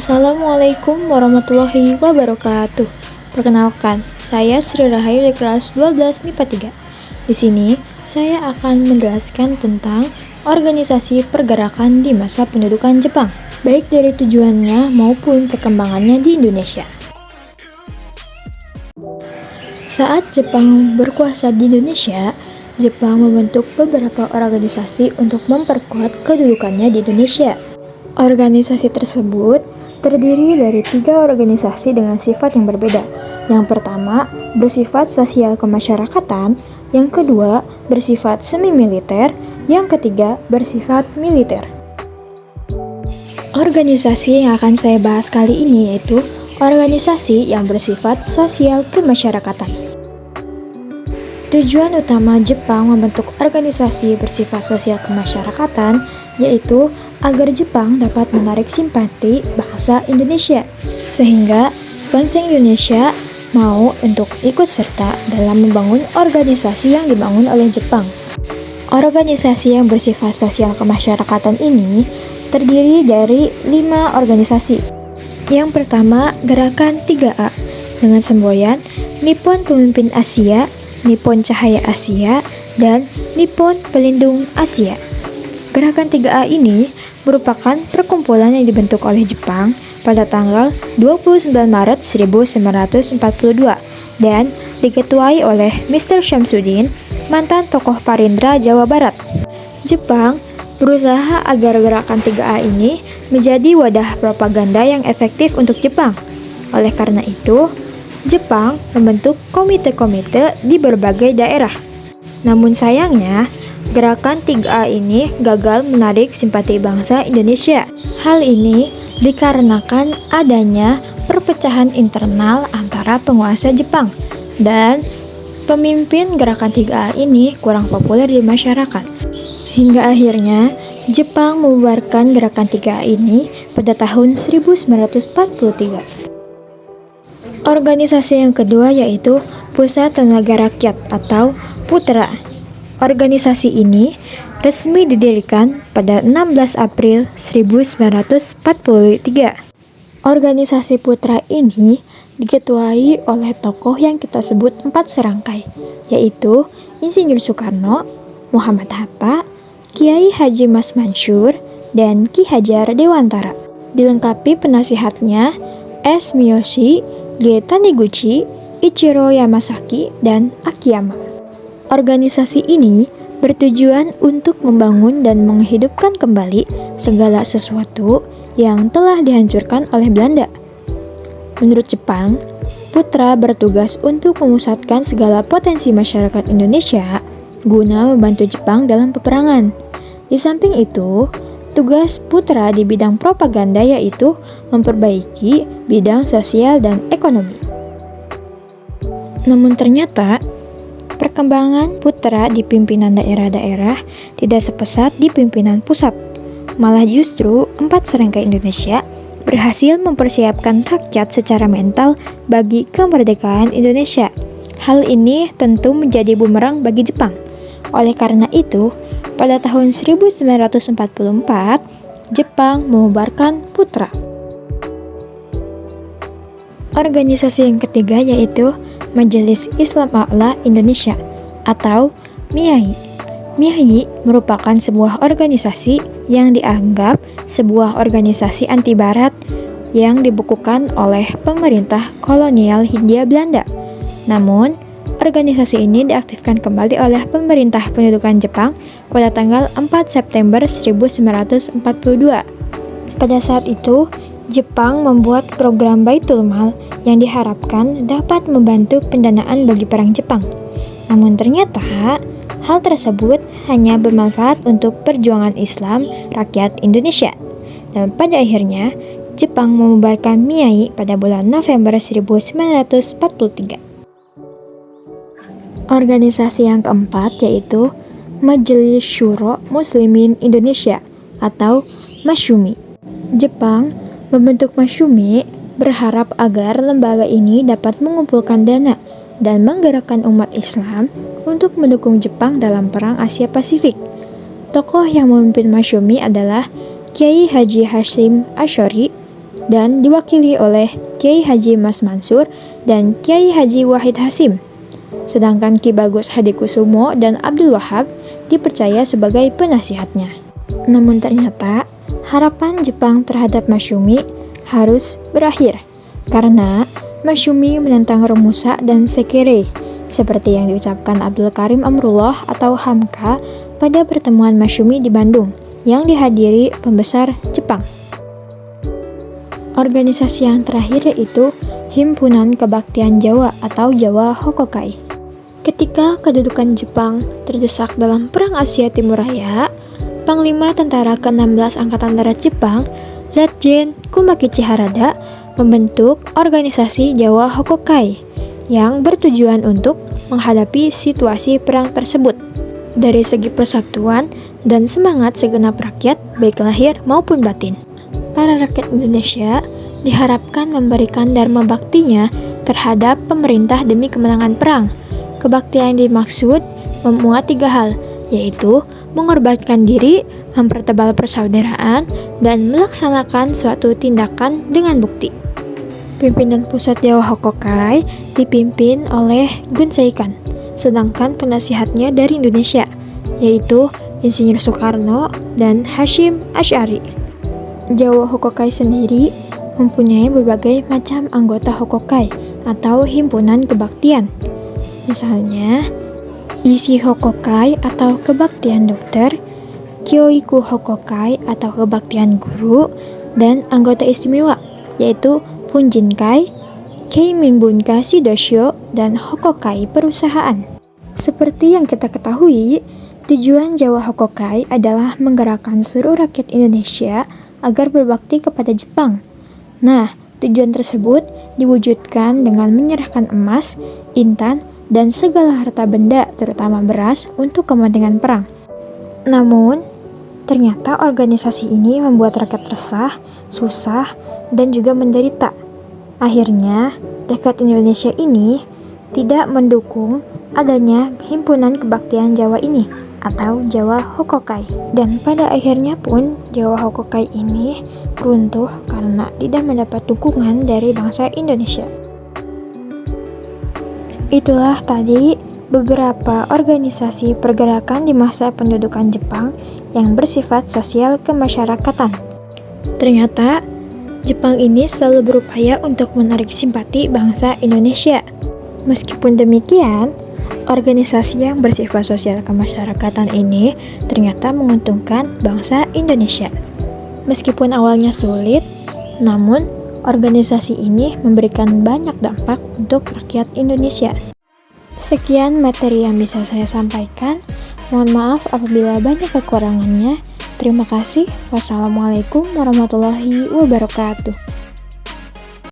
Assalamualaikum warahmatullahi wabarakatuh. Perkenalkan, saya Sri Rahayu dari kelas 12 MIPA 3. Di sini, saya akan menjelaskan tentang organisasi pergerakan di masa pendudukan Jepang, baik dari tujuannya maupun perkembangannya di Indonesia. Saat Jepang berkuasa di Indonesia, Jepang membentuk beberapa organisasi untuk memperkuat kedudukannya di Indonesia. Organisasi tersebut terdiri dari 3 organisasi dengan sifat yang berbeda. Yang pertama, bersifat sosial kemasyarakatan, yang kedua, bersifat semi-militer, yang ketiga, bersifat militer. Organisasi yang akan saya bahas kali ini yaitu organisasi yang bersifat sosial kemasyarakatan. Tujuan utama Jepang membentuk organisasi bersifat sosial kemasyarakatan yaitu agar Jepang dapat menarik simpati bangsa Indonesia, sehingga bangsa Indonesia mau untuk ikut serta dalam membangun organisasi yang dibangun oleh Jepang. Organisasi yang bersifat sosial kemasyarakatan ini terdiri dari 5 organisasi. Yang pertama, Gerakan 3A dengan semboyan Nippon Pemimpin Asia, Nippon Cahaya Asia, dan Nippon Pelindung Asia. Gerakan 3A ini merupakan perkumpulan yang dibentuk oleh Jepang pada tanggal 29 Maret 1942 dan diketuai oleh Mr. Syamsuddin, mantan tokoh Parindra Jawa Barat. Jepang berusaha agar Gerakan 3A ini menjadi wadah propaganda yang efektif untuk Jepang. Oleh karena itu, Jepang membentuk komite-komite di berbagai daerah. Namun sayangnya, Gerakan 3A ini gagal menarik simpati bangsa Indonesia. Hal ini dikarenakan adanya perpecahan internal antara penguasa Jepang dan pemimpin Gerakan 3A ini kurang populer di masyarakat. Hingga akhirnya Jepang membubarkan Gerakan 3A ini pada tahun 1943. Organisasi yang kedua yaitu Pusat Tenaga Rakyat atau PUTRA. Organisasi ini resmi didirikan pada 16 April 1943. Organisasi PUTRA ini diketuai oleh tokoh yang kita sebut 4 serangkai, yaitu Insinyur Soekarno, Muhammad Hatta, Kiai Haji Mas Mansur, dan Ki Hajar Dewantara. Dilengkapi penasihatnya S. Miyoshi, G. Taniguchi, Ichiro Yamasaki, dan Akiyama. Organisasi ini bertujuan untuk membangun dan menghidupkan kembali segala sesuatu yang telah dihancurkan oleh Belanda. Menurut Jepang, PUTRA bertugas untuk memusatkan segala potensi masyarakat Indonesia guna membantu Jepang dalam peperangan. Di samping itu, tugas PUTRA di bidang propaganda yaitu memperbaiki bidang sosial dan ekonomi. Namun ternyata, perkembangan PUTRA di pimpinan daerah-daerah tidak sepesat di pimpinan pusat. Malah justru 4 serangkai Indonesia berhasil mempersiapkan rakyat secara mental bagi kemerdekaan Indonesia. Hal ini tentu menjadi bumerang bagi Jepang. Oleh karena itu, pada tahun 1944, Jepang membubarkan PUTRA. Organisasi yang ketiga yaitu Majelis Islam A'la Indonesia atau MIAI. MIAI merupakan sebuah organisasi yang dianggap sebuah organisasi anti barat yang dibukukan oleh pemerintah kolonial Hindia Belanda. Namun, organisasi ini diaktifkan kembali oleh pemerintah pendudukan Jepang pada tanggal 4 September 1942. Pada saat itu, Jepang membuat program Baitul Mal yang diharapkan dapat membantu pendanaan bagi perang Jepang. Namun ternyata, hal tersebut hanya bermanfaat untuk perjuangan Islam rakyat Indonesia. Dan pada akhirnya, Jepang membubarkan MIAI pada bulan November 1943. Organisasi yang keempat yaitu Majelis Syuro Muslimin Indonesia atau MASYUMI. Jepang membentuk MASYUMI berharap agar lembaga ini dapat mengumpulkan dana dan menggerakkan umat Islam untuk mendukung Jepang dalam Perang Asia Pasifik. Tokoh yang memimpin MASYUMI adalah Kiai Haji Hashim Asy'ari dan diwakili oleh Kiai Haji Mas Mansur dan Kiai Haji Wahid Hasim. Sedangkan Ki Bagus Hadikusumo dan Abdul Wahab dipercaya sebagai penasihatnya. Namun ternyata harapan Jepang terhadap Masyumi harus berakhir karena Masyumi menentang Romusa dan Sekirei, seperti yang diucapkan Abdul Karim Amrullah atau Hamka pada pertemuan Masyumi di Bandung yang dihadiri pembesar Jepang. Organisasi yang terakhir yaitu Himpunan Kebaktian Jawa atau Jawa Hokokai. Ketika kedudukan Jepang terdesak dalam Perang Asia Timur Raya, Panglima Tentara ke-16 Angkatan Darat Jepang, Letjen Kumakichi Harada, membentuk organisasi Jawa Hokokai yang bertujuan untuk menghadapi situasi perang tersebut. Dari segi persatuan dan semangat segenap rakyat, baik lahir maupun batin, para rakyat Indonesia diharapkan memberikan dharma baktinya terhadap pemerintah demi kemenangan perang. Kebaktian yang dimaksud memuat 3 hal, yaitu mengorbankan diri, mempertebal persaudaraan, dan melaksanakan suatu tindakan dengan bukti. Pimpinan pusat Jawa Hokokai dipimpin oleh Gun Seikan, sedangkan penasihatnya dari Indonesia, yaitu Insinyur Soekarno dan Hashim Asy'ari. Jawa Hokokai sendiri mempunyai berbagai macam anggota Hokokai atau himpunan kebaktian. Misalnya, Isi Hokokai atau kebaktian dokter, Kyoiku Hokokai atau kebaktian guru, dan anggota istimewa, yaitu Funjinkai, Keiminbunka Shidosho, dan Hokokai perusahaan. Seperti yang kita ketahui, tujuan Jawa Hokokai adalah menggerakkan seluruh rakyat Indonesia agar berbakti kepada Jepang. Nah, tujuan tersebut diwujudkan dengan menyerahkan emas, intan, dan segala harta benda, terutama beras, untuk kepentingan perang. Namun, ternyata organisasi ini membuat rakyat resah, susah, dan juga menderita. Akhirnya, rakyat Indonesia ini tidak mendukung adanya Himpunan Kebaktian Jawa ini atau Jawa Hokokai. Dan pada akhirnya pun Jawa Hokokai ini runtuh karena tidak mendapat dukungan dari bangsa Indonesia. Itulah tadi beberapa organisasi pergerakan di masa pendudukan Jepang yang bersifat sosial kemasyarakatan. Ternyata Jepang ini selalu berupaya untuk menarik simpati bangsa Indonesia. Meskipun demikian, organisasi yang bersifat sosial kemasyarakatan ini ternyata menguntungkan bangsa Indonesia. Meskipun awalnya sulit, namun organisasi ini memberikan banyak dampak untuk rakyat Indonesia. Sekian materi yang bisa saya sampaikan. Mohon maaf apabila banyak kekurangannya. Terima kasih. Wassalamualaikum warahmatullahi wabarakatuh.